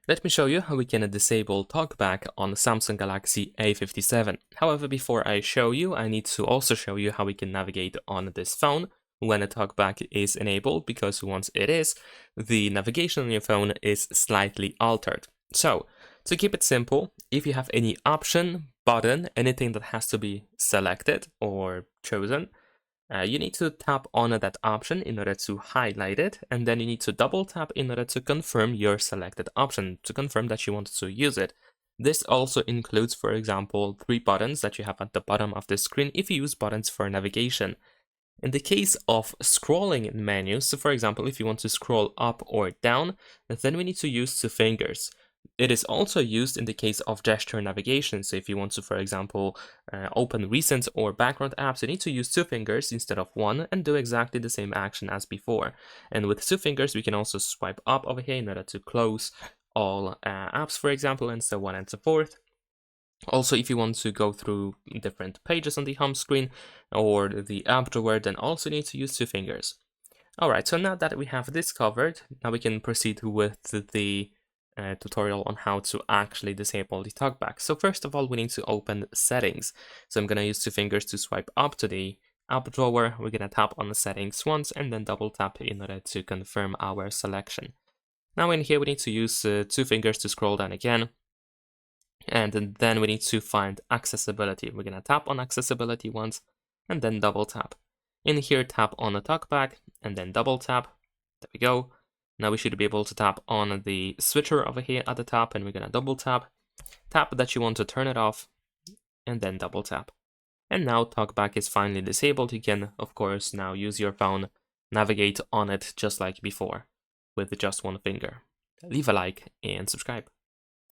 Let me show you how we can disable TalkBack on the Samsung Galaxy A57. However, before I show you, I need to also show you how we can navigate on this phone when a TalkBack is enabled, because once it is, the navigation on your phone is slightly altered. So, to keep it simple, if you have any option, button, anything that has to be selected or chosen, you need to tap on that option in order to highlight it, and then you need to double tap in order to confirm your selected option, to confirm that you want to use it. This also includes, for example, 3 buttons that you have at the bottom of the screen if you use buttons for navigation. In the case of scrolling in menus, so for example, if you want to scroll up or down, then we need to use 2 fingers. It is also used in the case of gesture navigation. So if you want to, for example, open recent or background apps, you need to use 2 fingers instead of 1 and do exactly the same action as before. And with 2 fingers, we can also swipe up over here in order to close all apps, for example, and so on and so forth. Also, if you want to go through different pages on the home screen or the app drawer, then also need to use 2 fingers. Alright, so now that we have this covered, now we can proceed with the tutorial on how to actually disable the TalkBack. So first of all, we need to open settings. So I'm going to use 2 fingers to swipe up to the app drawer. We're going to tap on the settings once and then double tap in order to confirm our selection. Now in here, we need to use 2 fingers to scroll down again. And then we need to find accessibility. We're going to tap on accessibility once and then double tap. In here, tap on the TalkBack and then double tap. There we go. Now we should be able to tap on the switcher over here at the top, and we're going to double tap. Tap that you want to turn it off, and then double tap. And now TalkBack is finally disabled. You can, of course, now use your phone, navigate on it just like before, with just 1 finger. Leave a like and subscribe.